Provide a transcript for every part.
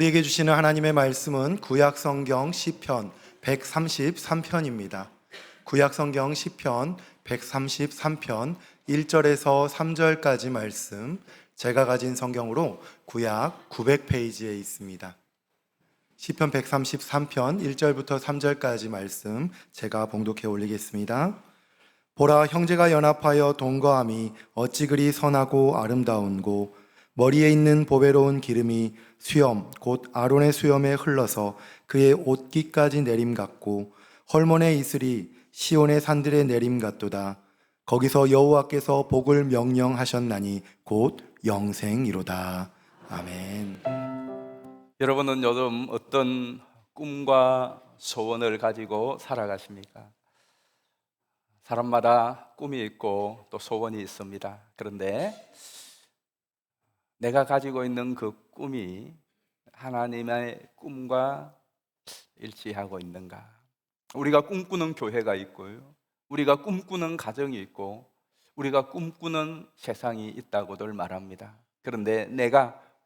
우리에게 주시는 하나님의 말씀은 구약 성경 시편 133편입니다. 구약 성경 시편 133편 1절에서 3절까지 말씀, 제가 가진 성경으로 구약 900페이지에 있습니다. 시편 133편 1절부터 3절까지 말씀 제가 봉독해 올리겠습니다. 보라, 형제가 연합하여 동거함이 어찌 그리 선하고 아름다운고, 머리에 있는 보배로운 기름이 수염 곧 아론의 수염에 흘러서 그의 옷깃까지 내림 같고, 헐몬의 이슬이 시온의 산들의 내림 같도다. 거기서 여호와께서 복을 명령하셨나니 곧 영생이로다. 아멘. 여러분은 요즘 어떤 꿈과 소원을 가지고 살아가십니까? 사람마다 꿈이 있고 또 소원이 있습니다. 그런데 내가 가지고 있는 그 꿈이 하나님의 꿈과 일치하고 있는가? 우리가 꿈꾸는 교회가 있고요, 우리가 꿈꾸는 가정이 있고, 우리가 꿈꾸는 세상이 있다고들 말합니다. 그런데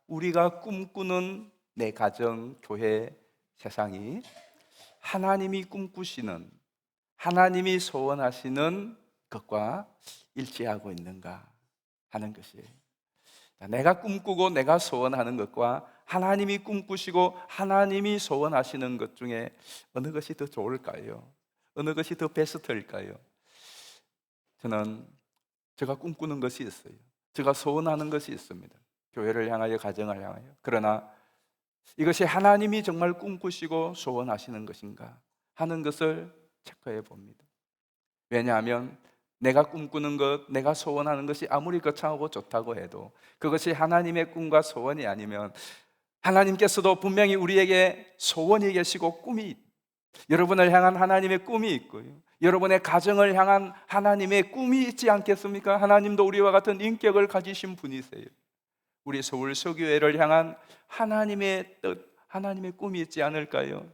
우리가 꿈꾸는 내 가정, 교회, 세상이 하나님이 꿈꾸시는, 하나님이 소원하시는 것과 일치하고 있는가 하는 것이에요. 내가 꿈꾸고 내가 소원하는 것과 하나님이 꿈꾸시고 하나님이 소원하시는 것 중에 어느 것이 더 좋을까요? 어느 것이 더 베스트일까요? 저는 제가 꿈꾸는 것이 있어요. 제가 소원하는 것이 있습니다. 교회를 향하여, 가정을 향하여. 그러나 이것이 하나님이 정말 꿈꾸시고 소원하시는 것인가 하는 것을 체크해 봅니다. 왜냐하면 내가 꿈꾸는 것, 내가 소원하는 것이 아무리 거창하고 좋다고 해도 그것이 하나님의 꿈과 소원이 아니면, 하나님께서도 분명히 우리에게 소원이 계시고 여러분을 향한 하나님의 꿈이 있고요, 여러분의 가정을 향한 하나님의 꿈이 있지 않겠습니까? 하나님도 우리와 같은 인격을 가지신 분이세요. 우리 서울 서교회를 향한 하나님의 뜻, 하나님의 꿈이 있지 않을까요?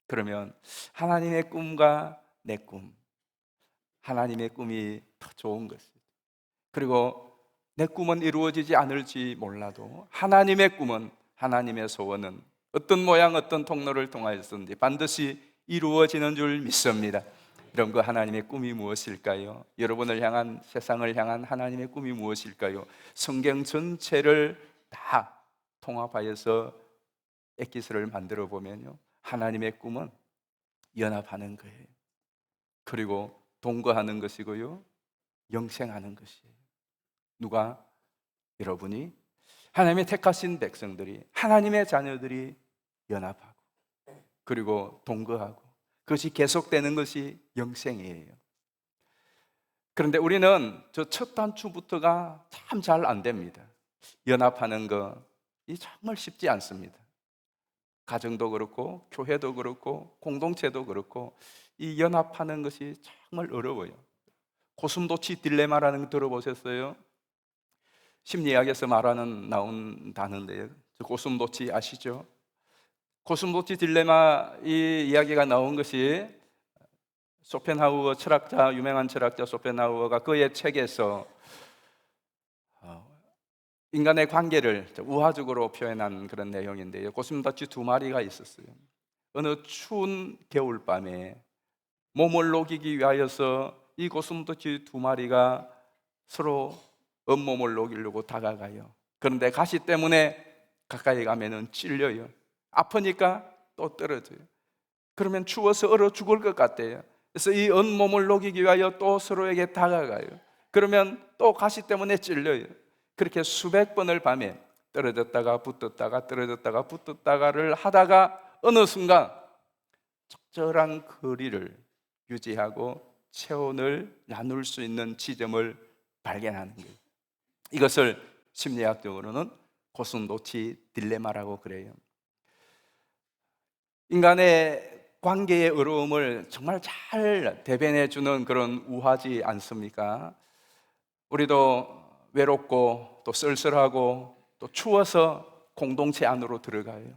그러면 하나님의 꿈과 내 꿈, 하나님의 꿈이 더 좋은 것이죠. 그리고 내 꿈은 이루어지지 않을지 몰라도 하나님의 꿈은, 하나님의 소원은 어떤 모양, 어떤 통로를 통하여서든지 반드시 이루어지는 줄 믿습니다. 이런 그 하나님의 꿈이 무엇일까요? 여러분을 향한, 세상을 향한 하나님의 꿈이 무엇일까요? 성경 전체를 다 통합하여서 엑기스를 만들어 보면요, 하나님의 꿈은 연합하는 거예요. 그리고 동거하는 것이고요, 영생하는 것이에요. 누가? 여러분이, 하나님의 택하신 백성들이, 하나님의 자녀들이 연합하고 그리고 동거하고, 그것이 계속되는 것이 영생이에요. 그런데 우리는 저 첫 단추부터가 참 잘 안 됩니다. 연합하는 것이 정말 쉽지 않습니다. 가정도 그렇고 교회도 그렇고 공동체도 그렇고 이 연합하는 것이 정말 어려워요. 고슴도치 딜레마라는 거 들어보셨어요? 심리학에서 나온 단어인데요, 고슴도치 아시죠? 고슴도치 딜레마, 이 이야기가 나온 것이 쇼펜하우어 철학자, 유명한 철학자 쇼펜하우어가 그의 책에서 인간의 관계를 우화적으로 표현한 그런 내용인데요, 고슴도치 두 마리가 있었어요. 어느 추운 겨울밤에 몸을 녹이기 위하여서 이 고슴도치 두 마리가 서로 온몸을 녹이려고 다가가요. 그런데 가시 때문에 가까이 가면은 찔려요. 아프니까 또 떨어져요. 그러면 추워서 얼어 죽을 것 같아요. 그래서 이 온몸을 녹이기 위하여 또 서로에게 다가가요. 그러면 또 가시 때문에 찔려요. 그렇게 수백 번을 밤에 떨어졌다가 붙었다가 떨어졌다가 붙었다가를 하다가 어느 순간 적절한 거리를 유지하고 체온을 나눌 수 있는 지점을 발견하는 거예요. 이것을 심리학적으로는 고슴도치 딜레마라고 그래요. 인간의 관계의 어려움을 정말 잘 대변해 주는 그런 우화지 않습니까? 우리도 외롭고 또 쓸쓸하고 또 추워서 공동체 안으로 들어가요.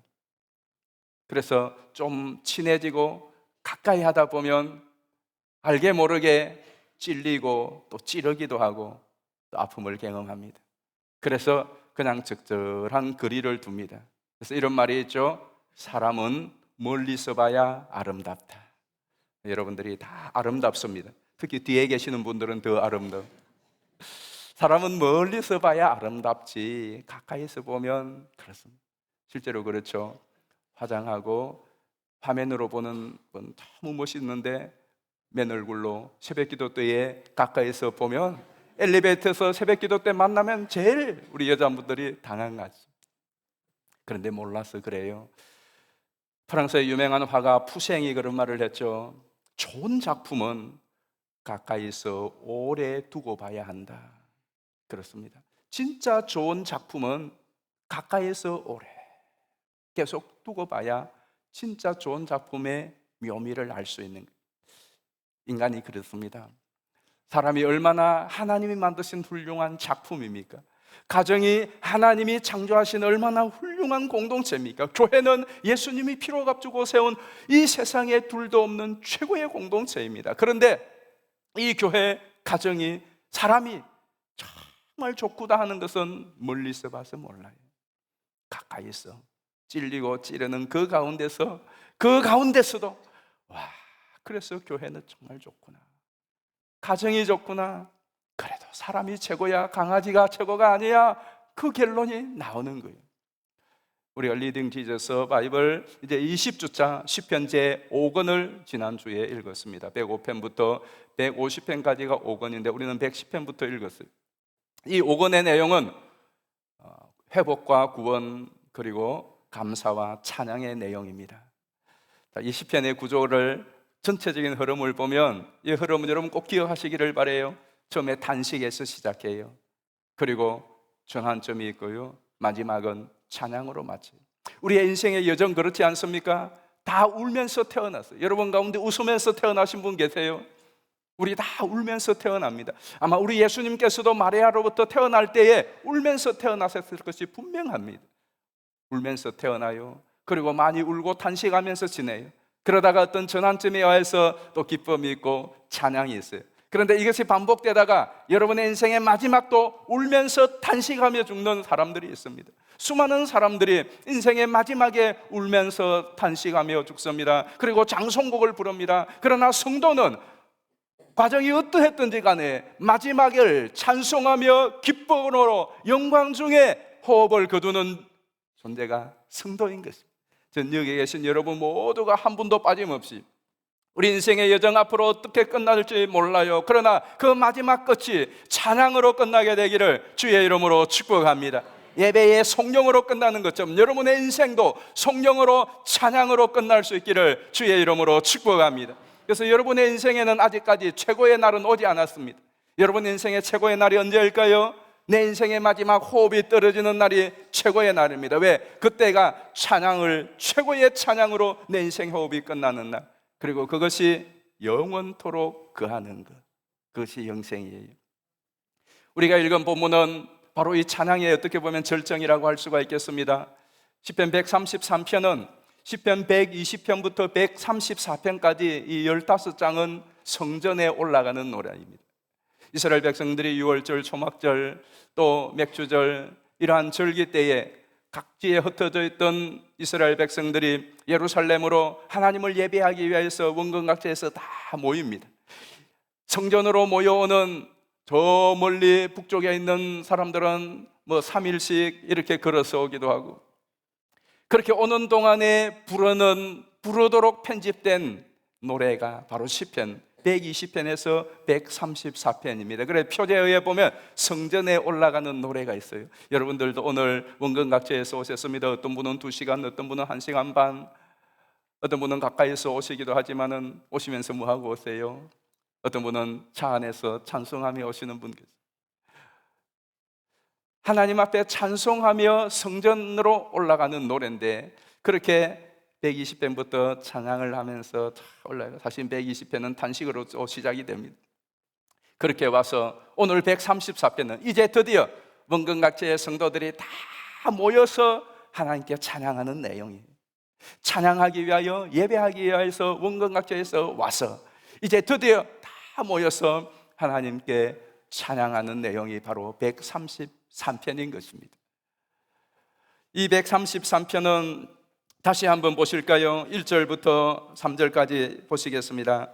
그래서 좀 친해지고 가까이 하다 보면 알게 모르게 찔리고 또 찌르기도 하고 또 아픔을 경험합니다. 그래서 그냥 적절한 거리를 둡니다. 그래서 이런 말이 있죠. 사람은 멀리서 봐야 아름답다. 여러분들이 다 아름답습니다. 특히 뒤에 계시는 분들은 더 아름다워. 사람은 멀리서 봐야 아름답지 가까이서 보면 그렇습니다. 실제로 그렇죠. 화장하고 화면으로 보는 건 너무 멋있는데 맨 얼굴로 새벽기도 때에 가까이서 보면, 엘리베이터에서 새벽기도 때 만나면 제일 우리 여자분들이 당황하지. 그런데 몰라서 그래요. 프랑스의 유명한 화가 푸생이 그런 말을 했죠. 좋은 작품은 가까이서 오래 두고 봐야 한다. 그렇습니다. 진짜 좋은 작품은 가까이서 오래 계속 두고 봐야 진짜 좋은 작품의 묘미를 알 수 있는 거예요. 인간이 그렇습니다. 사람이 얼마나 하나님이 만드신 훌륭한 작품입니까? 가정이 하나님이 창조하신 얼마나 훌륭한 공동체입니까? 교회는 예수님이 피로 값주고 세운 이 세상에 둘도 없는 최고의 공동체입니다. 그런데 이 교회 가정이, 사람이 정말 좋구나 하는 것은 멀리서 봐서 몰라요. 가까이서 찔리고 찌르는 그 가운데서도 와, 그래서 교회는 정말 좋구나, 가정이 좋구나, 그래도 사람이 최고야, 강아지가 최고가 아니야, 그 결론이 나오는 거예요. 우리가 리딩 지저스 바이블 이제 20주차 시편 제 5권을 지난주에 읽었습니다. 105편부터 150편까지가 5권인데 우리는 110편부터 읽었어요. 이 5권의 내용은 회복과 구원 그리고 감사와 찬양의 내용입니다. 이 시편의 구조를, 전체적인 흐름을 보면 이 흐름은 여러분 꼭 기억하시기를 바라요. 처음에 단식에서 시작해요. 그리고 전환점이 있고요. 마지막은 찬양으로 마쳐요. 우리의 인생의 여정 그렇지 않습니까? 다 울면서 태어났어요. 여러분 가운데 웃으면서 태어나신 분 계세요? 우리 다 울면서 태어납니다. 아마 우리 예수님께서도 마리아로부터 태어날 때에 울면서 태어나셨을 것이 분명합니다. 울면서 태어나요. 그리고 많이 울고 탄식하면서 지내요. 그러다가 어떤 전환점에 와서 또 기쁨이 있고 찬양이 있어요. 그런데 이것이 반복되다가 여러분의 인생의 마지막도 울면서 탄식하며 죽는 사람들이 있습니다. 수많은 사람들이 인생의 마지막에 울면서 탄식하며 죽습니다. 그리고 장송곡을 부릅니다. 그러나 성도는 과정이 어떠했든지 간에 마지막을 찬송하며 기쁨으로 영광 중에 호흡을 거두는 존재가 성도인 것입니다. 전 여기 계신 여러분 모두가 한 분도 빠짐없이 우리 인생의 여정 앞으로 어떻게 끝날지 몰라요. 그러나 그 마지막 끝이 찬양으로 끝나게 되기를 주의 이름으로 축복합니다. 예배의 성령으로 끝나는 것처럼 여러분의 인생도 성령으로 찬양으로 끝날 수 있기를 주의 이름으로 축복합니다. 그래서 여러분의 인생에는 아직까지 최고의 날은 오지 않았습니다. 여러분 인생의 최고의 날이 언제일까요? 내 인생의 마지막 호흡이 떨어지는 날이 최고의 날입니다. 왜? 그때가 찬양을, 최고의 찬양으로 내 인생 호흡이 끝나는 날, 그리고 그것이 영원토록 거하는 것, 그것이 영생이에요. 우리가 읽은 본문은 바로 이 찬양의 어떻게 보면 절정이라고 할 수가 있겠습니다. 시편 133편은 시편 120편부터 134편까지 이 15장은 성전에 올라가는 노래입니다. 이스라엘 백성들이 유월절, 초막절, 또 맥주절, 이러한 절기 때에 각지에 흩어져 있던 이스라엘 백성들이 예루살렘으로 하나님을 예배하기 위해서 원근각지에서 다 모입니다. 성전으로 모여오는 저 멀리 북쪽에 있는 사람들은 3일씩 이렇게 걸어서 오기도 하고, 그렇게 오는 동안에 부르도록 편집된 노래가 바로 시편 120편에서 134편입니다. 그래서 표제에 의해 보면 성전에 올라가는 노래가 있어요. 여러분들도 오늘 원근각지에서 오셨습니다. 어떤 분은 2시간, 어떤 분은 1시간 반, 어떤 분은 가까이서 오시기도 하지만은 오시면서 뭐 하고 오세요? 어떤 분은 차 안에서 찬송하며 오시는 분 계세요. 하나님 앞에 찬송하며 성전으로 올라가는 노래인데, 그렇게 120편부터 찬양을 하면서 올라가요. 사실 120편은 단식으로 시작이 됩니다. 그렇게 와서 오늘 134편은 이제 드디어 원근각지의 성도들이 다 모여서 하나님께 찬양하는 내용이에요. 찬양하기 위하여, 예배하기 위해서 원근각지에서 와서 이제 드디어 다 모여서 하나님께 찬양하는 내용이 바로 133편인 것입니다. 233편은 다시 한번 보실까요? 1절부터 3절까지 보시겠습니다.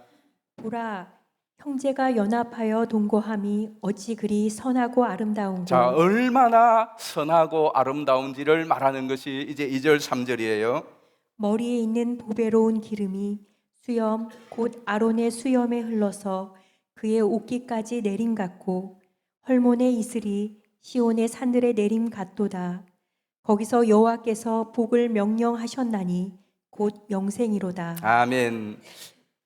보라, 형제가 연합하여 동거함이 어찌 그리 선하고 아름다운고. 자, 얼마나 선하고 아름다운지를 말하는 것이 이제 2절 3절이에요. 머리에 있는 보배로운 기름이 수염 곧 아론의 수염에 흘러서 그의 옷깃까지 내림 같고 헐몬의 이슬이 시온의 산들에 내림 같도다. 거기서 여호와께서 복을 명령하셨나니 곧 영생이로다. 아멘.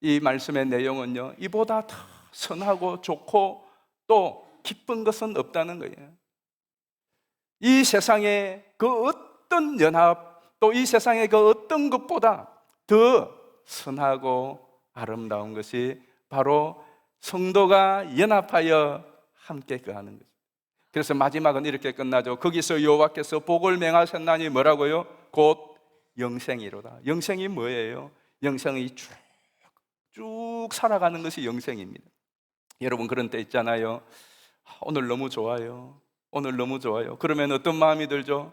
이 말씀의 내용은요, 이보다 더 선하고 좋고 또 기쁜 것은 없다는 거예요. 이 세상에 그 어떤 연합, 또 이 세상에 그 어떤 것보다 더 선하고 아름다운 것이 바로 성도가 연합하여 함께 거하는 거죠. 그래서 마지막은 이렇게 끝나죠. 거기서 여호와께서 복을 명하셨나니 뭐라고요? 곧 영생이로다. 영생이 뭐예요? 영생이 쭉 살아가는 것이 영생입니다. 여러분, 그런 때 있잖아요. 오늘 너무 좋아요. 오늘 너무 좋아요. 그러면 어떤 마음이 들죠?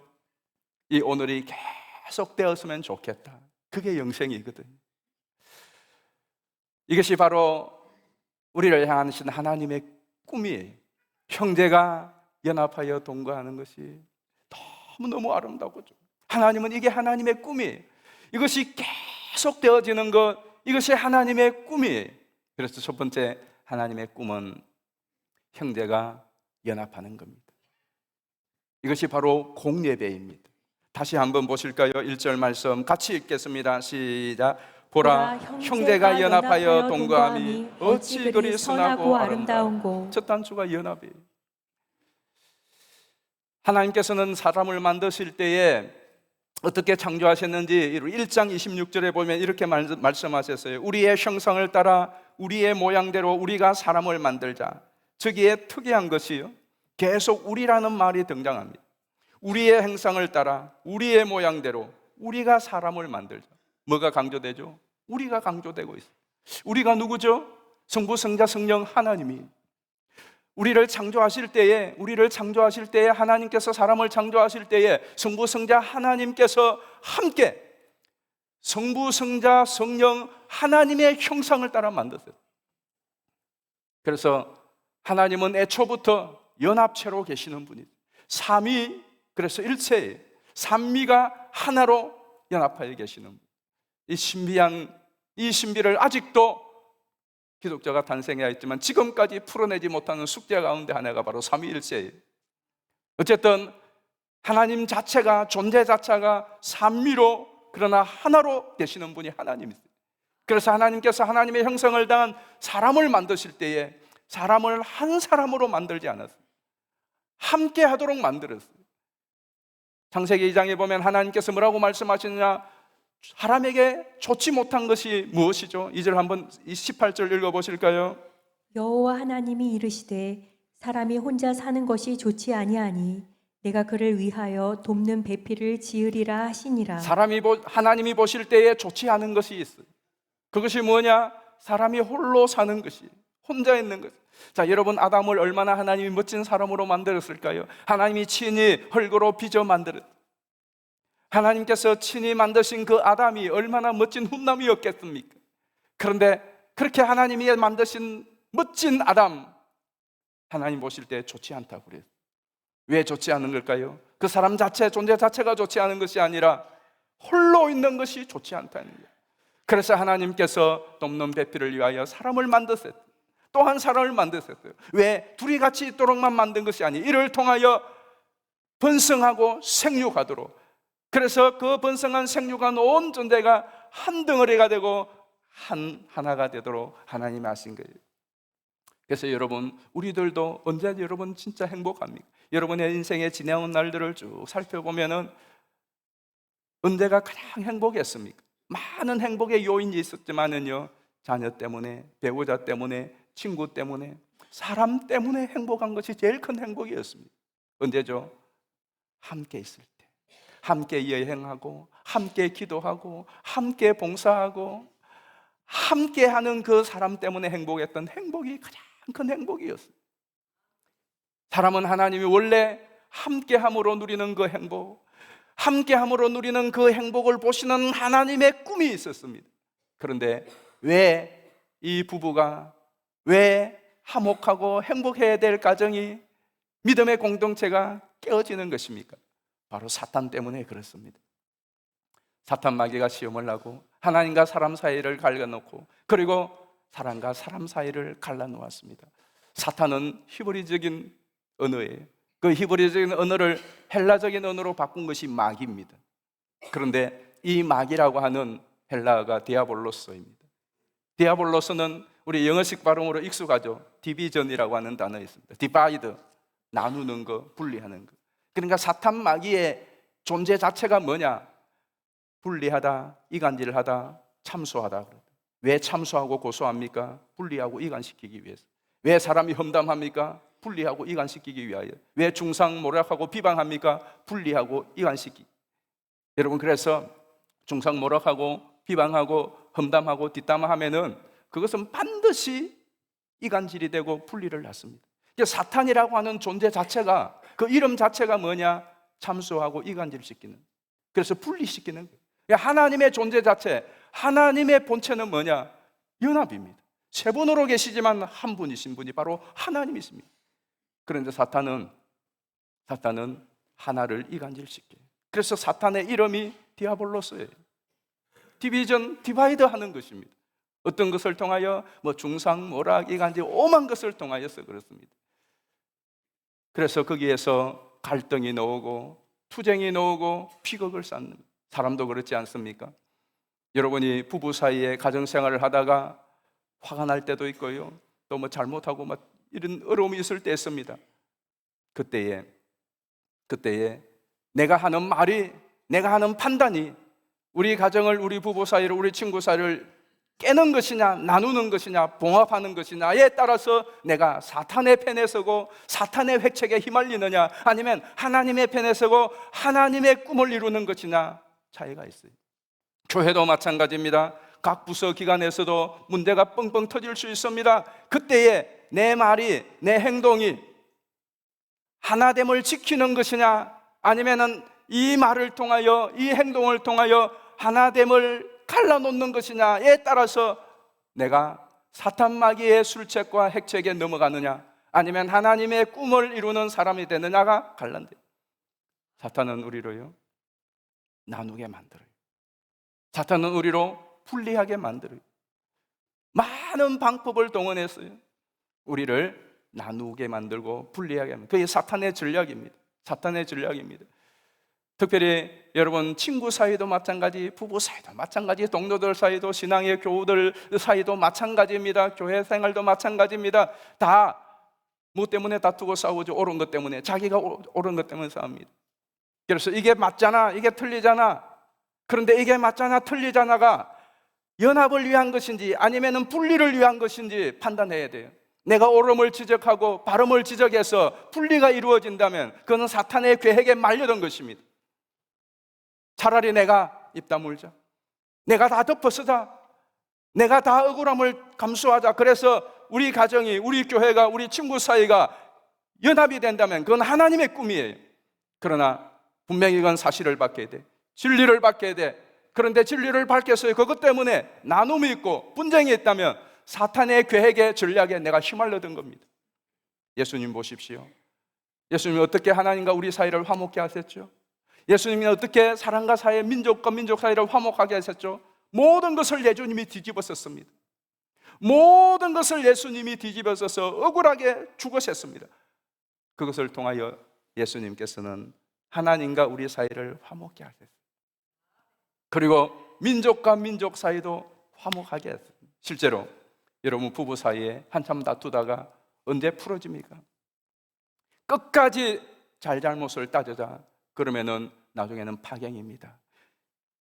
이 오늘이 계속 되었으면 좋겠다. 그게 영생이거든요. 이것이 바로 우리를 향하신 하나님의 꿈이에요. 형제가 연합하여 동거하는 것이 너무너무 아름다고, 하나님은 이게 하나님의 꿈이에요. 이것이 계속 되어지는 것, 이것이 하나님의 꿈이에요. 그래서 첫 번째 하나님의 꿈은 형제가 연합하는 겁니다. 이것이 바로 공예배입니다. 다시 한번 보실까요? 1절 말씀 같이 읽겠습니다. 시작. 보라, 형제가 연합하여 동거함이 어찌 그리 선하고 아름다운고. 첫 단추가 연합이에요. 하나님께서는 사람을 만드실 때에 어떻게 창조하셨는지 1장 26절에 보면 이렇게 말씀하셨어요. 우리의 형상을 따라 우리의 모양대로 우리가 사람을 만들자. 저기에 특이한 것이요, 계속 우리라는 말이 등장합니다. 우리의 형상을 따라 우리의 모양대로 우리가 사람을 만들자. 뭐가 강조되죠? 우리가 강조되고 있어요. 우리가 누구죠? 성부, 성자, 성령 하나님이 우리를 창조하실 때에 하나님께서 사람을 창조하실 때에 성부, 성자 하나님께서 함께 성부, 성자, 성령 하나님의 형상을 따라 만드셨어요. 그래서 하나님은 애초부터 연합체로 계시는 분이에요. 삼위, 그래서 일체예요. 삼위가 하나로 연합하여 계시는 분. 이 신비한 이 신비를 아직도 기독교가 탄생해야 했지만 지금까지 풀어내지 못하는 숙제 가운데 하나가 바로 삼위일체예요. 어쨌든 하나님 자체가, 존재 자체가 삼위로 그러나 하나로 되시는 분이 하나님이세요. 그래서 하나님께서 하나님의 형상을 당한 사람을 만드실 때에 사람을 한 사람으로 만들지 않았어요. 함께 하도록 만들었어요. 창세기 2장에 보면 하나님께서 뭐라고 말씀하시느냐, 사람에게 좋지 못한 것이 무엇이죠? 2절 한번 18절 읽어보실까요? 여호와 하나님이 이르시되 사람이 혼자 사는 것이 좋지 아니하니 내가 그를 위하여 돕는 배필을 지으리라 하시니라. 하나님이 보실 때에 좋지 않은 것이 있어요. 그것이 뭐냐? 사람이 홀로 사는 것이, 혼자 있는 것. 자, 여러분, 아담을 얼마나 하나님이 멋진 사람으로 만들었을까요? 하나님이 친히 흙으로 빚어 만들었어요. 하나님께서 친히 만드신 그 아담이 얼마나 멋진 훈남이었겠습니까? 그런데 그렇게 하나님이 만드신 멋진 아담, 하나님 보실 때 좋지 않다고 그래요. 왜 좋지 않은 걸까요? 그 사람 자체, 존재 자체가 좋지 않은 것이 아니라 홀로 있는 것이 좋지 않다는 거예요. 그래서 하나님께서 돕는 배필을 위하여 사람을 만드셨어요. 또 한 사람을 만드셨어요. 왜? 둘이 같이 있도록만 만든 것이 아니에요. 이를 통하여 번성하고 생육하도록. 그래서 그 번성한 생육한 온 존재가 한 덩어리가 되고 하나가 되도록 하나님이 하신 거예요. 그래서 여러분, 우리들도 언제 여러분 진짜 행복합니까? 여러분의 인생에 지나온 날들을 쭉 살펴보면은 언제가 가장 행복했습니까? 많은 행복의 요인이 있었지만은요, 자녀 때문에, 배우자 때문에, 친구 때문에, 사람 때문에 행복한 것이 제일 큰 행복이었습니다. 언제죠? 함께 있을 때. 함께 여행하고, 함께 기도하고, 함께 봉사하고, 함께 하는 그 사람 때문에 행복했던 행복이 가장 큰 행복이었어요. 사람은 하나님이 원래 함께 함으로 누리는 그 행복, 함께함으로 누리는 그 행복을 보시는 하나님의 꿈이 있었습니다. 그런데 왜 이 부부가, 왜 화목하고 행복해야 될 가정이, 믿음의 공동체가 깨어지는 것입니까? 바로 사탄 때문에 그렇습니다. 사탄 마귀가 시험을 하고 하나님과 사람 사이를 갈라놓고, 그리고 사람과 사람 사이를 갈라놓았습니다. 사탄은 히브리적인 언어예요. 그 히브리적인 언어를 헬라적인 언어로 바꾼 것이 마귀입니다. 그런데 이 마귀라고 하는 헬라어가 디아볼로스입니다. 디아볼로스는 우리 영어식 발음으로 익숙하죠. 디비전이라고 하는 단어 있습니다. 디바이드, 나누는 거, 분리하는 거. 그러니까 사탄 마귀의 존재 자체가 뭐냐? 분리하다, 이간질하다, 참소하다. 왜 참소하고 고소합니까? 분리하고 이간시키기 위해서. 왜 사람이 험담합니까? 분리하고 이간시키기 위하여. 왜 중상모략하고 비방합니까? 분리하고 이간시키기. 여러분, 그래서 중상모략하고 비방하고 험담하고 뒷담화하면은 그것은 반드시 이간질이 되고 분리를 낳습니다. 사탄이라고 하는 존재 자체가, 그 이름 자체가 뭐냐? 참소하고 이간질시키는, 그래서 분리시키는 거예요. 하나님의 존재 자체, 하나님의 본체는 뭐냐? 연합입니다. 세 분으로 계시지만 한 분이신 분이 바로 하나님이십니다. 그런데 사탄은 하나를 이간질시켜요. 그래서 사탄의 이름이 디아볼로스예요. 디비전, 디바이드 하는 것입니다. 어떤 것을 통하여? 중상, 모락, 이간질, 오만 것을 통하여서 그렇습니다. 그래서 거기에서 갈등이 나오고 투쟁이 나오고 비극을 쌓는, 사람도 그렇지 않습니까? 여러분이 부부 사이에 가정생활을 하다가 화가 날 때도 있고요, 또 잘못하고 이런 어려움이 있을 때 있습니다. 그때에 내가 하는 말이, 내가 하는 판단이 우리 가정을, 우리 부부 사이를, 우리 친구 사이를 깨는 것이냐, 나누는 것이냐, 봉합하는 것이냐에 따라서 내가 사탄의 편에 서고 사탄의 획책에 휘말리느냐, 아니면 하나님의 편에 서고 하나님의 꿈을 이루는 것이냐, 차이가 있어요. 교회도 마찬가지입니다. 각 부서 기관에서도 문제가 뻥뻥 터질 수 있습니다. 그때에 내 말이, 내 행동이 하나됨을 지키는 것이냐, 아니면은 이 말을 통하여, 이 행동을 통하여 하나됨을 갈라놓는 것이냐에 따라서 내가 사탄 마귀의 술책과 핵책에 넘어가느냐, 아니면 하나님의 꿈을 이루는 사람이 되느냐가 갈란돼요. 사탄은 우리로요 나누게 만들어요. 사탄은 우리로 분리하게 만들어요. 많은 방법을 동원했어요. 우리를 나누게 만들고 분리하게 만들고. 그게 사탄의 전략입니다. 사탄의 전략입니다. 특별히 여러분, 친구 사이도 마찬가지, 부부 사이도 마찬가지, 동료들 사이도, 신앙의 교우들 사이도 마찬가지입니다. 교회 생활도 마찬가지입니다. 다 뭐 때문에 다투고 싸우죠? 옳은 것 때문에, 자기가 옳은 것 때문에 싸웁니다. 그래서 이게 맞잖아, 이게 틀리잖아. 그런데 이게 맞잖아, 틀리잖아가 연합을 위한 것인지 아니면 분리를 위한 것인지 판단해야 돼요. 내가 옳음을 지적하고 바름을 지적해서 분리가 이루어진다면 그건 사탄의 계획에 말려든 것입니다. 차라리 내가 입 다물자, 내가 다 덮어쓰자, 내가 다 억울함을 감수하자. 그래서 우리 가정이, 우리 교회가, 우리 친구 사이가 연합이 된다면 그건 하나님의 꿈이에요. 그러나 분명히 그건 사실을 밝혀야 돼, 진리를 밝혀야 돼. 그런데 진리를 밝혀서 그것 때문에 나눔이 있고 분쟁이 있다면 사탄의 계획의 전략에 내가 휘말려든 겁니다. 예수님 보십시오. 예수님이 어떻게 하나님과 우리 사이를 화목케 하셨죠? 예수님이 어떻게 사람과 사이, 민족과 민족 사이를 화목하게 하셨죠? 모든 것을 예수님이 뒤집어 썼습니다. 모든 것을 예수님이 뒤집어 써서 억울하게 죽으셨습니다. 그것을 통하여 예수님께서는 하나님과 우리 사이를 화목케 하셨어요. 그리고 민족과 민족 사이도 화목하게 했습니다. 실제로 여러분, 부부 사이에 한참 다투다가 언제 풀어집니까? 끝까지 잘잘못을 따지자. 그러면은 나중에는 파경입니다.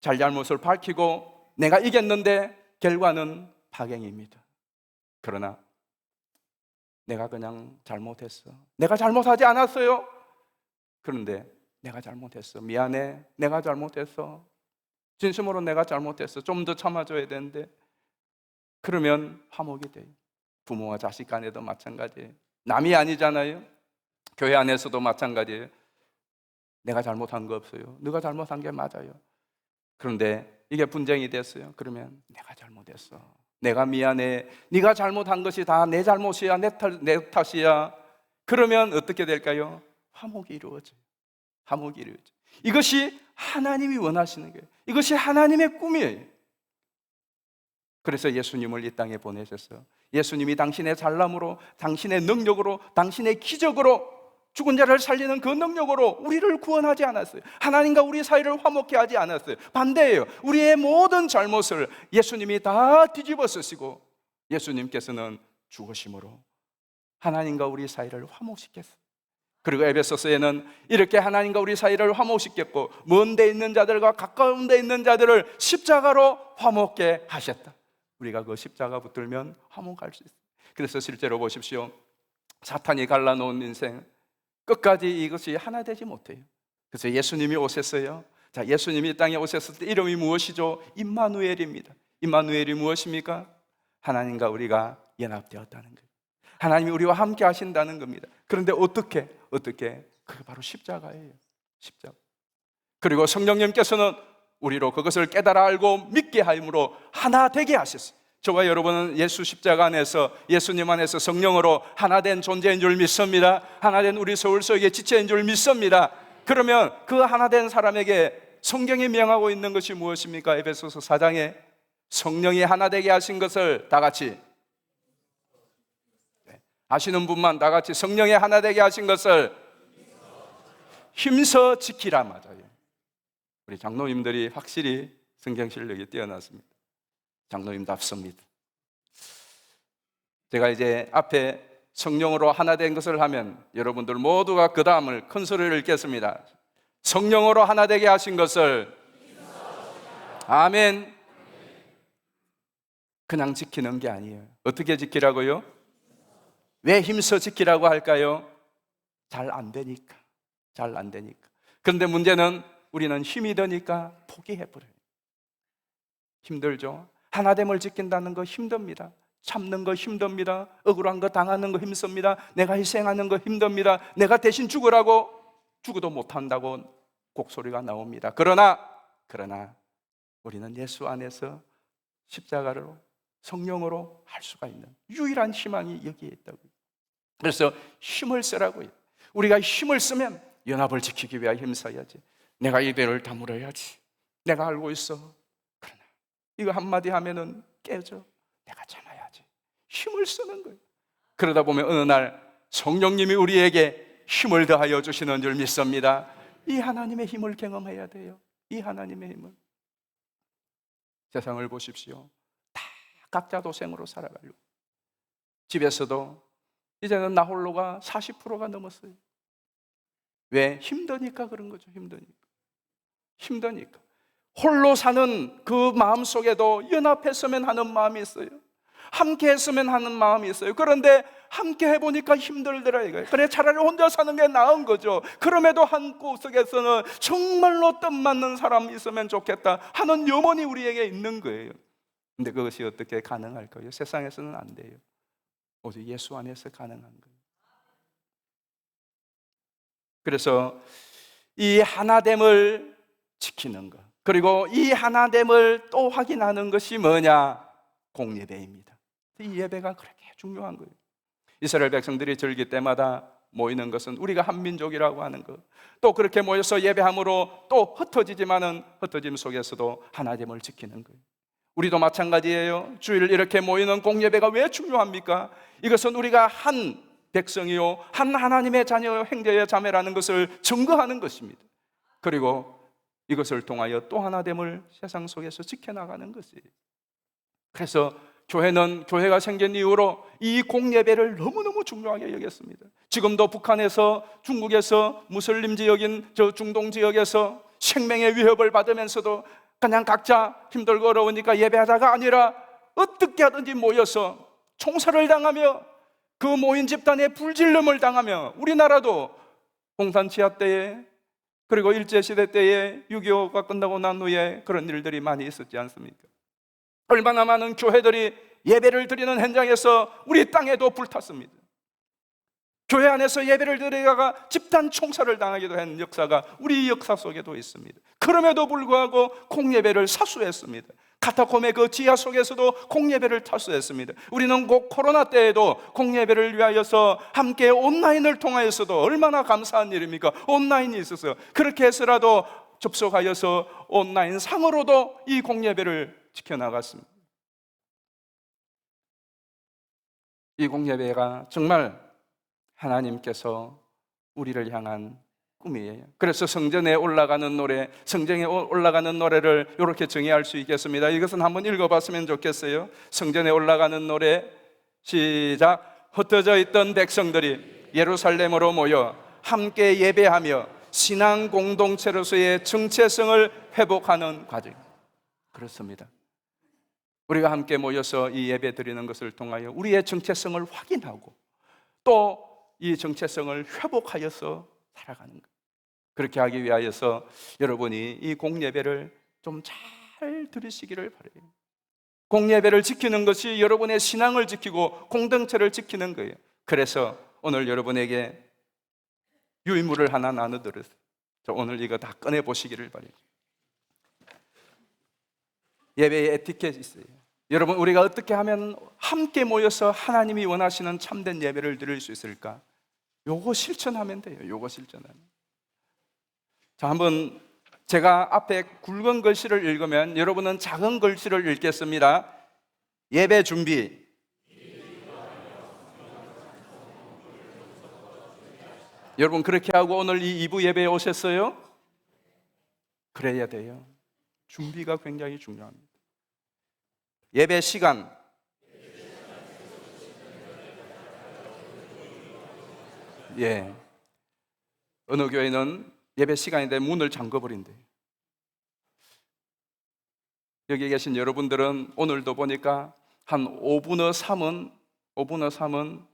잘잘못을 밝히고 내가 이겼는데 결과는 파경입니다. 그러나 내가 그냥 잘못했어, 내가 잘못하지 않았어요. 그런데 내가 잘못했어, 미안해, 내가 잘못했어, 진심으로 내가 잘못했어, 좀 더 참아줘야 되는데, 그러면 화목이 돼요. 부모와 자식 간에도 마찬가지예요. 남이 아니잖아요. 교회 안에서도 마찬가지예요. 내가 잘못한 거 없어요. 네가 잘못한 게 맞아요. 그런데 이게 분쟁이 됐어요. 그러면 내가 잘못했어. 내가 미안해. 네가 잘못한 것이 다 내 잘못이야. 내 탓이야. 그러면 어떻게 될까요? 화목이 이루어져요. 화목이 이루어져요. 이것이 하나님이 원하시는 거예요. 이것이 하나님의 꿈이에요. 그래서 예수님을 이 땅에 보내셨어요. 예수님이 당신의 잘남으로, 당신의 능력으로, 당신의 기적으로, 죽은 자를 살리는 그 능력으로 우리를 구원하지 않았어요. 하나님과 우리 사이를 화목케 하지 않았어요. 반대예요. 우리의 모든 잘못을 예수님이 다 뒤집어 쓰시고 예수님께서는 죽으심으로 하나님과 우리 사이를 화목시켰어요. 그리고 에베소서에는 이렇게 하나님과 우리 사이를 화목시켰고 먼 데 있는 자들과 가까운 데 있는 자들을 십자가로 화목케 하셨다. 우리가 그 십자가 붙들면 화목할 수 있어요. 그래서 실제로 보십시오. 사탄이 갈라놓은 인생 끝까지 이것이 하나 되지 못해요. 그래서 예수님이 오셨어요. 자, 예수님이 이 땅에 오셨을 때 이름이 무엇이죠? 임마누엘입니다. 임마누엘이 무엇입니까? 하나님과 우리가 연합되었다는 거예요. 하나님이 우리와 함께 하신다는 겁니다. 그런데 어떻게? 그게 바로 십자가예요. 십자가. 그리고 성령님께서는 우리로 그것을 깨달아 알고 믿게 함으로 하나 되게 하셨어요. 저와 여러분은 예수 십자가 안에서, 예수님 안에서 성령으로 하나 된 존재인 줄 믿습니다. 하나 된 우리 서울서의 지체인 줄 믿습니다. 그러면 그 하나 된 사람에게 성경이 명하고 있는 것이 무엇입니까? 에베소서 4장에 성령이 하나 되게 하신 것을 다 같이, 아시는 분만 다 같이, 성령이 하나 되게 하신 것을 힘써 지키라. 맞아요. 우리 장로님들이 확실히 성경 실력이 뛰어났습니다. 장로님답습니다. 제가 이제 앞에 성령으로 하나 된 것을 하면 여러분들 모두가 그 다음을 큰 소리를 읽겠습니다. 성령으로 하나 되게 하신 것을, 아멘. 그냥 지키는 게 아니에요. 어떻게 지키라고요? 왜 힘써 지키라고 할까요? 잘 안 되니까. 잘 안 되니까. 그런데 문제는 우리는 힘이 드니까 포기해버려요. 힘들죠? 하나됨을 지킨다는 거 힘듭니다. 참는 거 힘듭니다. 억울한 거 당하는 거 힘듭니다. 내가 희생하는 거 힘듭니다. 내가 대신 죽으라고 죽어도 못한다고 곡소리가 나옵니다. 그러나 우리는 예수 안에서 십자가로 성령으로 할 수가 있는 유일한 희망이 여기에 있다고요. 그래서 힘을 쓰라고요. 우리가 힘을 쓰면 연합을 지키기 위해 힘써야지. 내가 이대를 다물어야지. 내가 알고 있어. 그러나 이거 한마디 하면은 깨져. 내가 참아야지. 힘을 쓰는 거예요. 그러다 보면 어느 날 성령님이 우리에게 힘을 더하여 주시는 줄 믿습니다. 이 하나님의 힘을 경험해야 돼요. 이 하나님의 힘을. 세상을 보십시오. 다 각자 도생으로 살아가려고. 집에서도 이제는 나 홀로가 40%가 넘었어요. 왜? 힘드니까 그런 거죠. 힘드니까. 홀로 사는 그 마음 속에도 연합했으면 하는 마음이 있어요. 함께 했으면 하는 마음이 있어요. 그런데 함께 해보니까 힘들더라 이거예요. 그래 차라리 혼자 사는 게 나은 거죠. 그럼에도 한 구석에서는 정말로 뜻 맞는 사람이 있으면 좋겠다 하는 염원이 우리에게 있는 거예요. 근데 그것이 어떻게 가능할까요? 세상에서는 안 돼요. 오직 예수 안에서 가능한 거예요. 그래서 이 하나됨을 지키는 것, 그리고 이 하나됨을 또 확인하는 것이 뭐냐? 공예배입니다. 이 예배가 그렇게 중요한 거예요. 이스라엘 백성들이 절기 때마다 모이는 것은 우리가 한민족이라고 하는 것, 또 그렇게 모여서 예배함으로 또 흩어지지만은 흩어짐 속에서도 하나됨을 지키는 거예요. 우리도 마찬가지예요. 주일 이렇게 모이는 공예배가 왜 중요합니까? 이것은 우리가 한 백성이요, 한 하나님의 자녀요, 형제의 자매라는 것을 증거하는 것입니다. 그리고 이것을 통하여 또 하나됨을 세상 속에서 지켜나가는 것이에요. 그래서 교회가 생긴 이후로 이 공예배를 너무너무 중요하게 여겼습니다. 지금도 북한에서, 중국에서, 무슬림 지역인 저 중동 지역에서 생명의 위협을 받으면서도 그냥 각자 힘들고 어려우니까 예배하다가 아니라 어떻게 하든지 모여서 총살을 당하며 그 모인 집단의 불질름을 당하며, 우리나라도 공산치하 때에 그리고 일제시대 때에 6.25가 끝나고 난 후에 그런 일들이 많이 있었지 않습니까? 얼마나 많은 교회들이 예배를 드리는 현장에서 우리 땅에도 불탔습니다. 교회 안에서 예배를 드리다가 집단 총살을 당하기도 한 역사가 우리 역사 속에도 있습니다. 그럼에도 불구하고 공예배를 사수했습니다. 카타콤의 그 지하 속에서도 공예배를 사수했습니다. 우리는 곧 코로나 때에도 공예배를 위하여서 함께 온라인을 통하여서도 얼마나 감사한 일입니까? 온라인이 있어서 그렇게 해서라도 접속하여서 온라인 상으로도 이 공예배를 지켜나갔습니다. 이 공예배가 정말 하나님께서 우리를 향한 꿈이에요. 그래서 성전에 올라가는 노래, 성전에 올라가는 노래를 이렇게 정의할 수 있겠습니다. 이것은 한번 읽어봤으면 좋겠어요. 성전에 올라가는 노래, 시작. 흩어져 있던 백성들이 예루살렘으로 모여 함께 예배하며 신앙 공동체로서의 정체성을 회복하는 과정. 그렇습니다. 우리가 함께 모여서 이 예배 드리는 것을 통하여 우리의 정체성을 확인하고 또 이 정체성을 회복하여서 살아가는 것. 그렇게 하기 위하여서 여러분이 이 공예배를 좀 잘 들으시기를 바라요. 공예배를 지키는 것이 여러분의 신앙을 지키고 공동체를 지키는 거예요. 그래서 오늘 여러분에게 유의물을 하나 나눠드렸어요. 오늘 이거 다 꺼내 보시기를 바라요. 예배의 에티켓이 있어요. 여러분, 우리가 어떻게 하면 함께 모여서 하나님이 원하시는 참된 예배를 드릴 수 있을까? 요거 실천하면 돼요. 요거 실천하면. 자, 한번 제가 앞에 굵은 글씨를 읽으면 여러분은 작은 글씨를 읽겠습니다. 예배 준비. 여러분, 그렇게 하고 오늘 이 2부 예배에 오셨어요? 그래야 돼요. 준비가 굉장히 중요합니다. 예배 시간. 예. 어느 교회는 예배 시간인데 문을 잠궈버린대요. 여기 계신 여러분들은 오늘도 보니까 한 5분 후 3은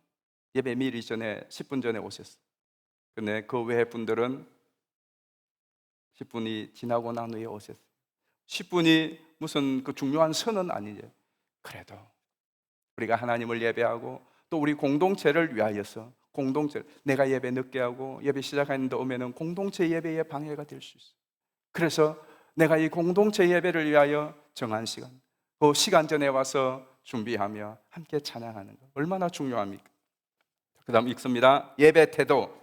예배 미리 전에 10분 전에 오셨어요. 근데 그 외의 분들은 10분이 지나고 난 후에 오셨어요. 10분이 무슨 그 중요한 선은 아니죠. 그래도 우리가 하나님을 예배하고 또 우리 공동체를 위하여서 내가 예배 늦게 하고 예배 시작하는데 오면은 공동체 예배에 방해가 될 수 있어요. 그래서 내가 이 공동체 예배를 위하여 정한 시간, 그 시간 전에 와서 준비하며 함께 찬양하는 것 얼마나 중요합니까? 그 다음 읽습니다. 예배 태도.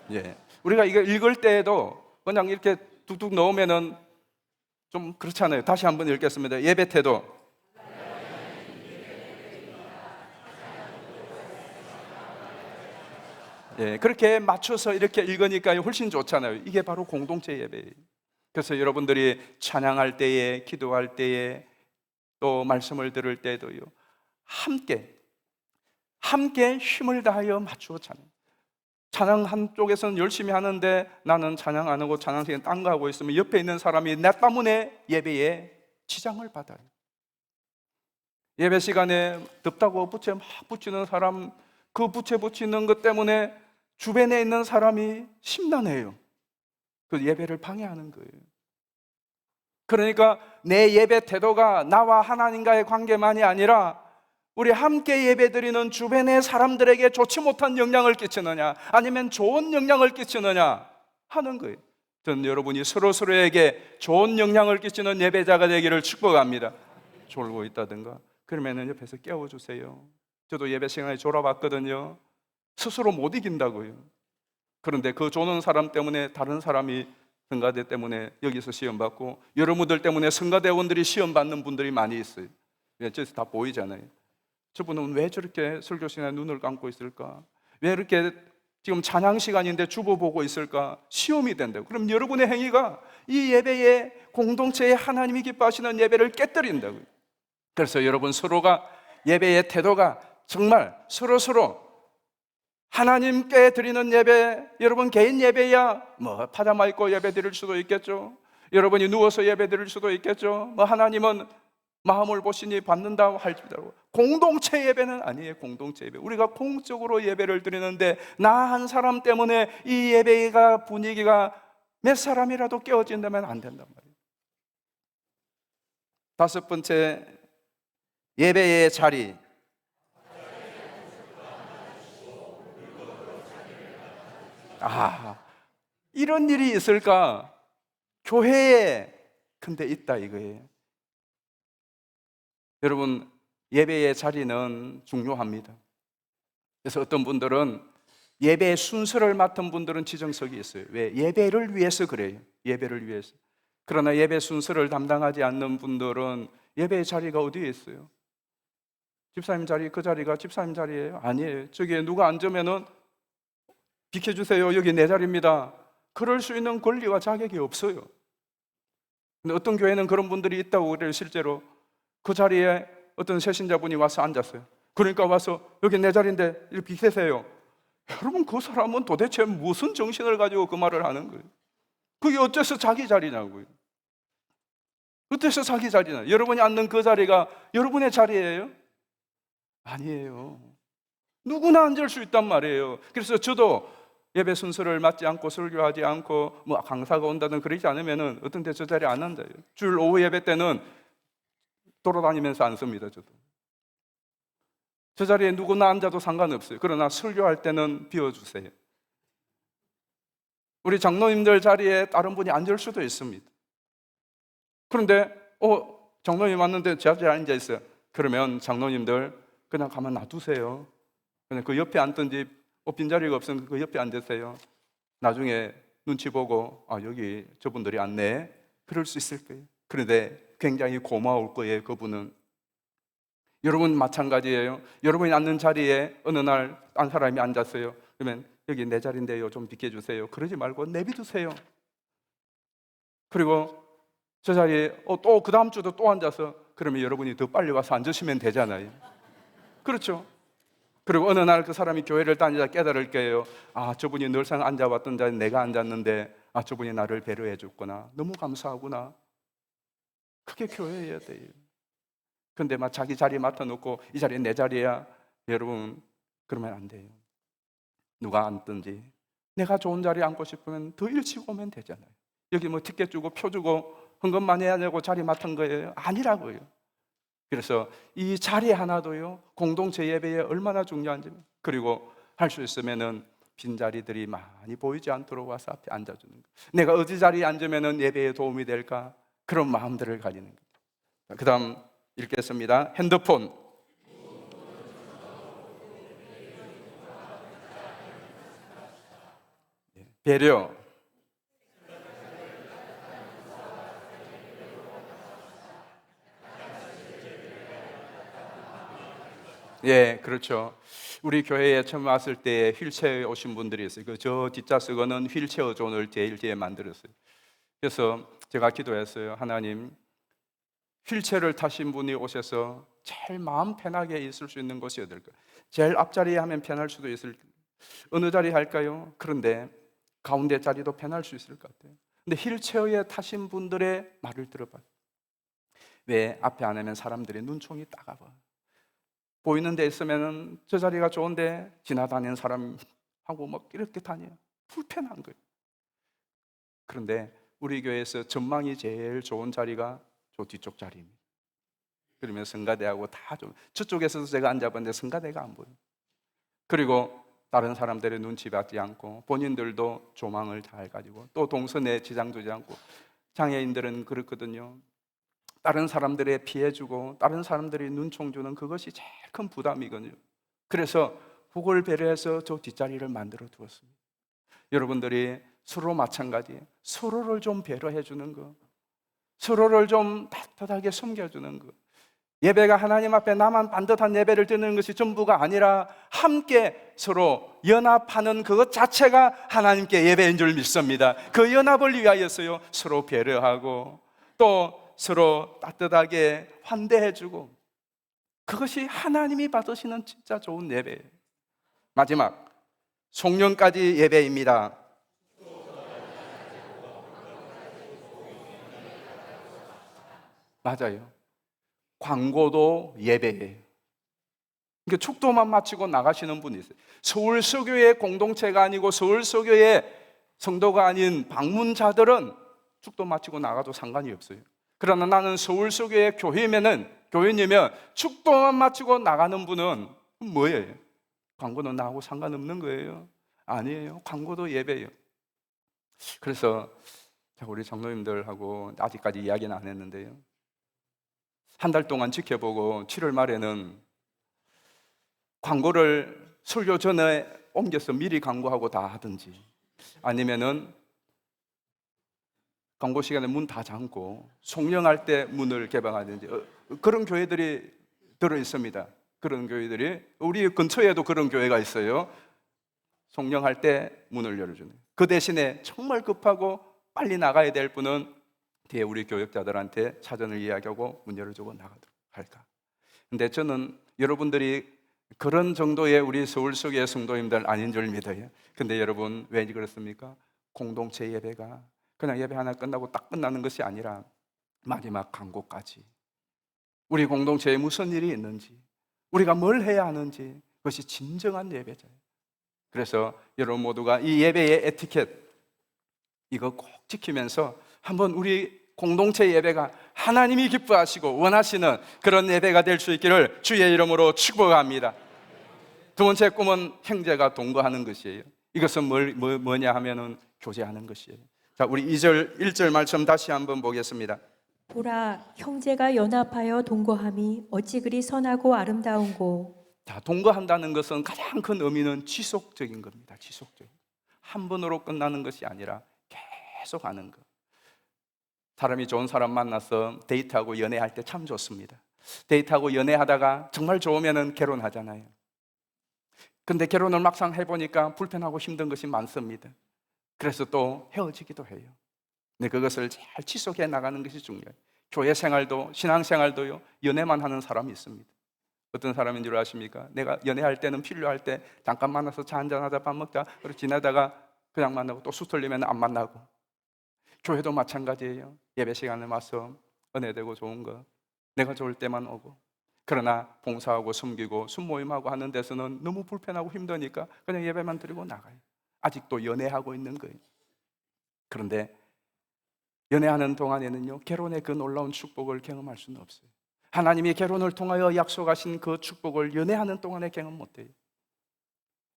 예, 우리가 이거 읽을 때에도 그냥 이렇게 뚝뚝 넣으면은 좀 그렇잖아요. 다시 한번 읽겠습니다. 예배 태도. 예, 그렇게 맞춰서 이렇게 읽으니까 훨씬 좋잖아요. 이게 바로 공동체 예배예요. 그래서 여러분들이 찬양할 때에, 기도할 때에, 또 말씀을 들을 때도요, 함께 힘을 다하여 맞추어 찬양 한쪽에서는 열심히 하는데 나는 찬양 안 하고 찬양 시간 딴 거 하고 있으면 옆에 있는 사람이 내 때문에 예배에 지장을 받아요. 예배 시간에 덥다고 부채 막 붙이는 사람, 그 부채 붙이는 것 때문에 주변에 있는 사람이 심란해요. 그 예배를 방해하는 거예요. 그러니까 내 예배 태도가 나와 하나님과의 관계만이 아니라 우리 함께 예배드리는 주변의 사람들에게 좋지 못한 영향을 끼치느냐 아니면 좋은 영향을 끼치느냐 하는 거예요. 저는 여러분이 서로에게 좋은 영향을 끼치는 예배자가 되기를 축복합니다. 졸고 있다든가 그러면 옆에서 깨워주세요. 저도 예배 시간에 졸아봤거든요. 스스로 못 이긴다고요. 그런데 그 조는 사람 때문에 다른 사람이 성가대 때문에 여기서 시험받고 여러분들 때문에 성가대원들이 시험받는 분들이 많이 있어요. 저기서 다 보이잖아요. 저분은 왜 저렇게 설교 시간에 눈을 감고 있을까? 왜 이렇게 지금 찬양 시간인데 주보 보고 있을까? 시험이 된다고. 그럼 여러분의 행위가 이 예배의 공동체에 하나님이 기뻐하시는 예배를 깨뜨린다고요. 그래서 여러분 서로가 예배의 태도가 정말 서로 하나님께 드리는 예배, 여러분 개인 예배야 뭐 파자마 입고 예배 드릴 수도 있겠죠. 여러분이 누워서 예배 드릴 수도 있겠죠. 뭐 하나님은 마음을 보시니 받는다 할지라도 공동체 예배는 아니에요. 공동체 예배, 우리가 공적으로 예배를 드리는데 나 한 사람 때문에 이 예배가 분위기가 몇 사람이라도 깨어진다면 안 된단 말이에요. 다섯 번째, 예배의 자리. 이런 일이 있을까? 교회에 근데 있다 이거예요. 여러분, 예배의 자리는 중요합니다. 그래서 어떤 분들은 예배 순서를 맡은 분들은 지정석이 있어요. 왜? 예배를 위해서 그래요. 예배를 위해서. 그러나 예배 순서를 담당하지 않는 분들은 예배의 자리가 어디에 있어요? 집사님 자리, 그 자리가 집사님 자리예요? 아니에요. 저기에 누가 앉으면은 비켜주세요. 여기 내 자리입니다. 그럴 수 있는 권리와 자격이 없어요. 근데 어떤 교회는 그런 분들이 있다고 그래요. 실제로 그 자리에 어떤 새신자분이 와서 앉았어요. 그러니까 와서 여기 내 자리인데 이렇게 비켜세요. 여러분, 그 사람은 도대체 무슨 정신을 가지고 그 말을 하는 거예요? 그게 어째서 자기 자리냐고요. 어째서 자기 자리냐? 여러분이 앉는 그 자리가 여러분의 자리예요? 아니에요. 누구나 앉을 수 있단 말이에요. 그래서 저도 예배 순서를 맞지 않고 설교하지 않고 뭐 강사가 온다든 그러지 않으면은 어떤 데 저 자리에 안 앉아요. 주일 오후 예배 때는 돌아다니면서 앉습니다. 저도 저 자리에 누구나 앉아도 상관없어요. 그러나 설교할 때는 비워주세요. 우리 장로님들 자리에 다른 분이 앉을 수도 있습니다. 그런데 장로님 왔는데 제 자리에 앉아 있어요. 그러면 장로님들 그냥 가만 놔두세요. 그냥 그 옆에 앉든지 빈자리가 없으면 그 옆에 앉으세요. 나중에 눈치 보고 여기 저분들이 앉네, 그럴 수 있을 거예요. 그런데 굉장히 고마울 거예요. 그분은. 여러분 마찬가지예요. 여러분이 앉는 자리에 어느 날 딴 사람이 앉았어요. 그러면 여기 내 자리인데요, 좀 비켜주세요. 그러지 말고 내비두세요. 그리고 저 자리에 또 그 다음 주도 또 앉아서 그러면 여러분이 더 빨리 와서 앉으시면 되잖아요. 그렇죠? 그리고 어느 날 그 사람이 교회를 다니자 깨달을 거예요. 저분이 늘상 앉아왔던 자리에 내가 앉았는데 저분이 나를 배려해 줬구나. 너무 감사하구나. 그게 교회여야 돼요. 근데 막 자기 자리 맡아놓고 이 자리는 내 자리야, 여러분, 그러면 안 돼요. 누가 앉든지 내가 좋은 자리에 앉고 싶으면 더 일찍 오면 되잖아요. 여기 뭐 티켓 주고 표 주고 헌금만 해야 되고 자리 맡은 거예요? 아니라고요. 그래서 이 자리 하나도요, 공동체 예배에 얼마나 중요한지. 그리고 할 수 있으면은 빈자리들이 많이 보이지 않도록 와서 앞에 앉아주는 거예요. 내가 어디 자리에 앉으면은 예배에 도움이 될까? 그런 마음들을 가지는 거예요. 그 다음 읽겠습니다. 핸드폰. 배려. 예, 그렇죠. 우리 교회에 처음 왔을 때 휠체어에 오신 분들이 있어요. 저 뒷좌석은 휠체어 존을 제일 뒤에 만들었어요. 그래서 제가 기도했어요. 하나님, 휠체어를 타신 분이 오셔서 제일 마음 편하게 있을 수 있는 곳이 어딜까? 제일 앞자리에 하면 편할 수도 있을, 어느 자리 할까요? 그런데 가운데 자리도 편할 수 있을 것 같아요. 근데 휠체어에 타신 분들의 말을 들어봐요. 왜 앞에 안 하면 사람들의 눈총이 따가워. 보이는 데 있으면 저 자리가 좋은데 지나다니는 사람하고 막 이렇게 다녀요. 불편한 거예요. 그런데 우리 교회에서 전망이 제일 좋은 자리가 저 뒤쪽 자리입니다. 그러면 성가대하고 다 좀, 저쪽에서도 제가 앉아봤는데 성가대가 안 보여요. 그리고 다른 사람들의 눈치 받지 않고 본인들도 조망을 잘 가지고 또 동선에 지장 두지 않고, 장애인들은 그렇거든요. 다른 사람들에 피해주고 다른 사람들이 눈총 주는 그것이 제일 큰 부담이거든요. 그래서 그걸 배려해서 저 뒷자리를 만들어 두었습니다. 여러분들이 서로 마찬가지예요. 서로를 좀 배려해 주는 거, 서로를 좀 따뜻하게 섬겨주는 거. 예배가 하나님 앞에 나만 반듯한 예배를 드리는 것이 전부가 아니라 함께 서로 연합하는 그것 자체가 하나님께 예배인 줄 믿습니다. 그 연합을 위하여서요, 서로 배려하고 또 서로 따뜻하게 환대해주고, 그것이 하나님이 받으시는 진짜 좋은 예배예요. 마지막, 송년까지 예배입니다. 맞아요. 광고도 예배예요. 그러니까 축도만 마치고 나가시는 분이 있어요. 서울서교의 공동체가 아니고 서울서교의 성도가 아닌 방문자들은 축도 마치고 나가도 상관이 없어요. 그러나 나는 서울서교회 교회면 축도만 마치고 나가는 분은 뭐예요? 광고는 나하고 상관없는 거예요? 아니에요. 광고도 예배예요. 그래서 우리 장로님들하고 아직까지 이야기는 안 했는데요, 한 달 동안 지켜보고 7월 말에는 광고를 설교 전에 옮겨서 미리 광고하고 다 하든지, 아니면은 광고 시간에 문 다 잠고 송령할 때 문을 개방하든지, 그런 교회들이 들어 있습니다. 그런 교회들이 우리 근처에도 그런 교회가 있어요. 송령할 때 문을 열어주는. 그 대신에 정말 급하고 빨리 나가야 될 분은 뒤에 우리 교역자들한테 사전을 이야기하고 문 열어주고 나가도록 할까. 근데 저는 여러분들이 그런 정도의 우리 서울서교회 성도님들 아닌 줄 믿어요. 근데 여러분, 왜 그렇습니까? 공동체 예배가 그냥 예배 하나 끝나고 딱 끝나는 것이 아니라 마지막 광고까지 우리 공동체에 무슨 일이 있는지, 우리가 뭘 해야 하는지, 그것이 진정한 예배자예요. 그래서 여러분 모두가 이 예배의 에티켓, 이거 꼭 지키면서 한번 우리 공동체 예배가 하나님이 기뻐하시고 원하시는 그런 예배가 될 수 있기를 주의 이름으로 축복합니다. 두 번째 꿈은 형제가 동거하는 것이에요. 이것은 뭐냐 하면은 교제하는 것이에요. 자, 우리 1절 말씀 다시 한번 보겠습니다. 보라, 형제가 연합하여 동거함이 어찌 그리 선하고 아름다운고. 자, 동거한다는 것은 가장 큰 의미는 지속적인 겁니다. 지속적인. 한 번으로 끝나는 것이 아니라 계속 하는 것. 사람이 좋은 사람 만나서 데이트하고 연애할 때 참 좋습니다. 데이트하고 연애하다가 정말 좋으면은 결혼하잖아요. 근데 결혼을 막상 해보니까 불편하고 힘든 것이 많습니다. 그래서 또 헤어지기도 해요. 근데 그것을 잘 지속해 나가는 것이 중요해요. 교회 생활도 신앙생활도요, 연애만 하는 사람이 있습니다. 어떤 사람인 줄 아십니까? 내가 연애할 때는 필요할 때 잠깐 만나서 차 한잔하자, 밥 먹자, 그리고 지나다가 그냥 만나고 또 수 털리면 안 만나고. 교회도 마찬가지예요. 예배 시간에 와서 은혜되고 좋은 거 내가 좋을 때만 오고, 그러나 봉사하고 섬기고 순모임하고 하는 데서는 너무 불편하고 힘드니까 그냥 예배만 드리고 나가요. 아직도 연애하고 있는 거예요. 그런데 연애하는 동안에는요, 결혼의 그 놀라운 축복을 경험할 수는 없어요. 하나님이 결혼을 통하여 약속하신 그 축복을 연애하는 동안에 경험 못해요.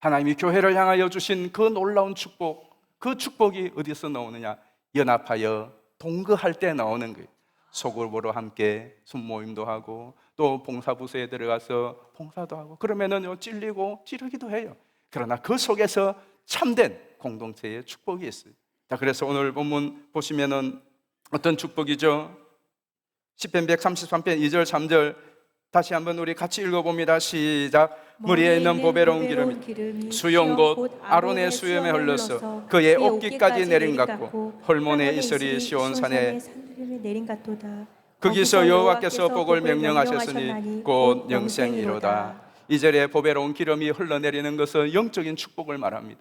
하나님이 교회를 향하여 주신 그 놀라운 축복, 그 축복이 어디서 나오느냐? 연합하여 동거할 때 나오는 거예요. 소그룹으로 함께 순모임도 하고 또 봉사부서에 들어가서 봉사도 하고, 그러면은 찔리고 찌르기도 해요. 그러나 그 속에서 참된 공동체의 축복이 있어요. 자, 그래서 오늘 본문 보시면은 어떤 축복이죠? 시편 133편 2절 3절 다시 한번 우리 같이 읽어봅니다. 시작. 머리에 있는 보배로운 기름이 수용 곧 아론의 수염에 흘러서 그의 어깨까지 내린 같고 헐몬의 이슬이 시온산에 내린 같도다. 거기서 여호와께서 복을 명령하셨으니 곧 영생이로다. 2절에 보배로운 기름이 흘러내리는 것은 영적인 축복을 말합니다.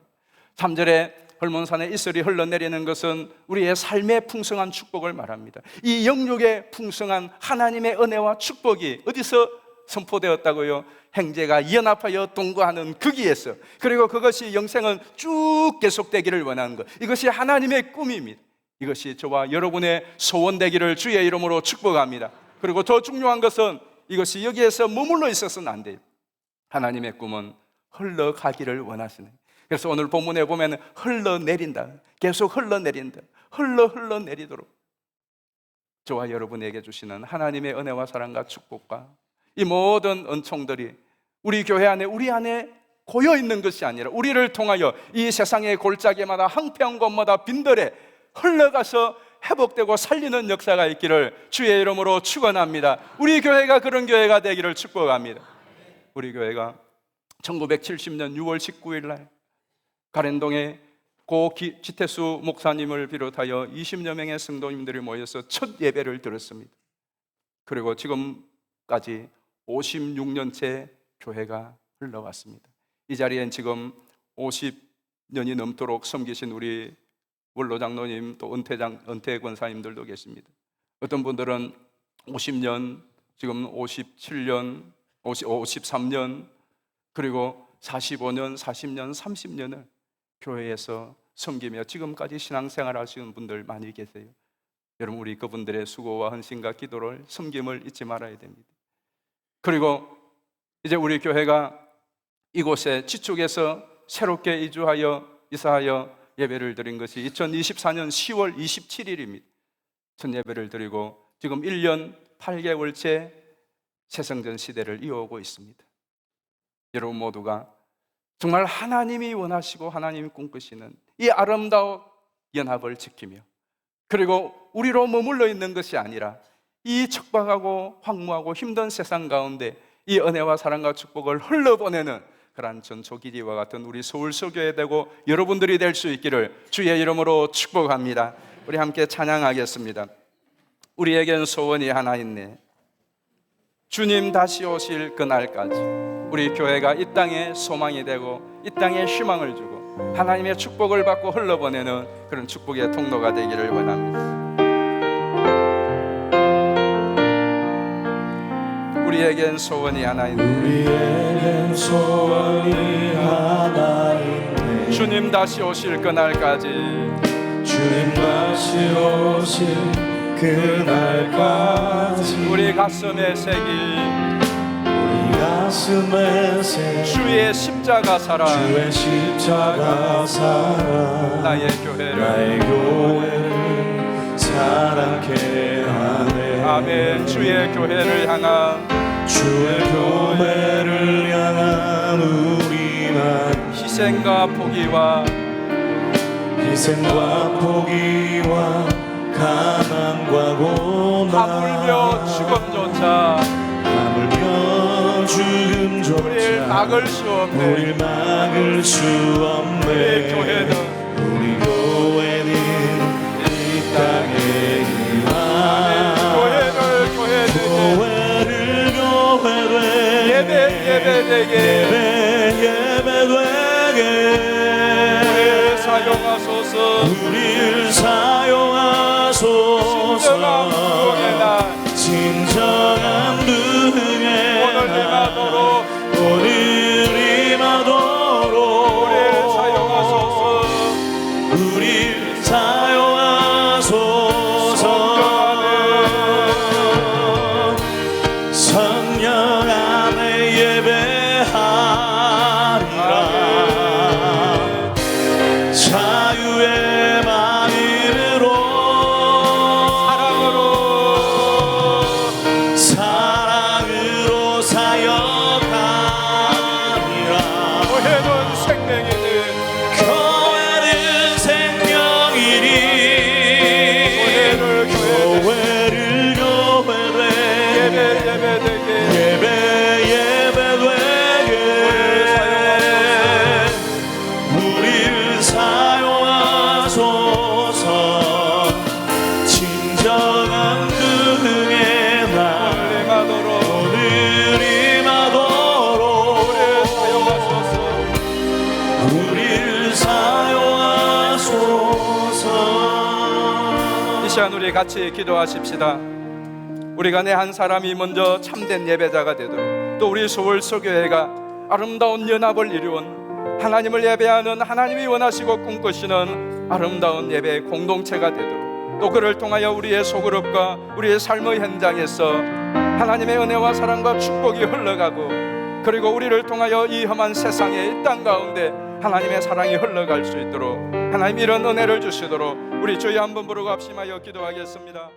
3절에 헐몬산의 이슬이 흘러내리는 것은 우리의 삶의 풍성한 축복을 말합니다. 이 영육의 풍성한 하나님의 은혜와 축복이 어디서 선포되었다고요? 형제가 연합하여 동거하는 거기에서. 그리고 그것이 영생은 쭉 계속되기를 원하는 것, 이것이 하나님의 꿈입니다. 이것이 저와 여러분의 소원되기를 주의 이름으로 축복합니다. 그리고 더 중요한 것은 이것이 여기에서 머물러 있어서는 안 돼요. 하나님의 꿈은 흘러가기를 원하시는. 그래서 오늘 본문에 보면 흘러내린다, 계속 흘러내린다, 흘러내리도록 저와 여러분에게 주시는 하나님의 은혜와 사랑과 축복과 이 모든 은총들이 우리 교회 안에, 우리 안에 고여 있는 것이 아니라 우리를 통하여 이 세상의 골짜기마다 황폐한 곳마다 빈들에 흘러가서 회복되고 살리는 역사가 있기를 주의 이름으로 축원합니다. 우리 교회가 그런 교회가 되기를 축복합니다. 우리 교회가 1970년 6월 19일 날 가랜동에 고 지태수 목사님을 비롯하여 20여 명의 성도님들이 모여서 첫 예배를 드렸습니다. 그리고 지금까지 56년째 교회가 흘러갔습니다. 이 자리엔 지금 50년이 넘도록 섬기신 우리 원로장로님, 또 은퇴 권사님들도 계십니다. 어떤 분들은 50년, 지금 57년, 53년, 그리고 45년, 40년, 30년을 교회에서 섬기며 지금까지 신앙생활 하시는 분들 많이 계세요. 여러분, 우리 그분들의 수고와 헌신과 기도를, 섬김을 잊지 말아야 됩니다. 그리고 이제 우리 교회가 이곳에 지축에서 새롭게 이사하여 예배를 드린 것이 2024년 10월 27일입니다. 첫 예배를 드리고 지금 1년 8개월째 새성전 시대를 이어오고 있습니다. 여러분 모두가 정말 하나님이 원하시고 하나님이 꿈꾸시는 이 아름다운 연합을 지키며, 그리고 우리로 머물러 있는 것이 아니라 이 척박하고 황무하고 힘든 세상 가운데 이 은혜와 사랑과 축복을 흘러보내는 그러한 전초기지와 같은 우리 서울서교회 되고 여러분들이 될 수 있기를 주의 이름으로 축복합니다. 우리 함께 찬양하겠습니다. 우리에겐 소원이 하나 있네. 주님 다시 오실 그날까지 우리 교회가 이 땅에 소망이 되고 이 땅에 희망을 주고 하나님의 축복을 받고 흘러보내는 그런 축복의 통로가 되기를 원합니다. 우리에겐 소원이 하나 있네. 우리에겐 소원이 하나 있네. 주님 다시 오실 그날까지, 주님 다시 오실 그날까지 우리 가슴에 새긴 우리 가슴에 새긴 주의 십자가 사랑, 주의 십자가 사랑 나의 교회를 나의 교회를 사랑케 하네. 아멘. 주의 교회를 향한 주의 교회를 향한 우리만 희생과 포기와 포기와 가난과 고난 하물며 죽음조차 하물며 죽음조차 우리를 막을 수 없네. 우릴 막을 수 없네. 우리의 교회는 우리 교회는 이 땅에 임한 교회를 예배되게 우리를 사용하소서. 우리를 사용하소서. 진정한 부흥의 오늘 임하도록 우리를 사용하소서. 우릴 사용하소서. 성령 안에 예배하리라. 자유의 마음으로 사랑으로 사역하리라. 교회는 생명이니 교회는 생명이니 교회를 예배되게 예배되게 우릴 사용하소서. 진정한 부흥의 날 오늘 임하도록 우릴 사용하소서. 이 시간 우리 같이 기도하십시다. 우리가 내 한 사람이 먼저 참된 예배자가 되도록, 또 우리 서울서교회가 아름다운 연합을 이루은 하나님을 예배하는, 하나님이 원하시고 꿈꾸시는 아름다운 예배의 공동체가 되도록, 또 그를 통하여 우리의 소그룹과 우리의 삶의 현장에서 하나님의 은혜와 사랑과 축복이 흘러가고, 그리고 우리를 통하여 이 험한 세상의 이 땅 가운데 하나님의 사랑이 흘러갈 수 있도록 하나님 이런 은혜를 주시도록 우리 주여 한번 부르고 합심하여 기도하겠습니다.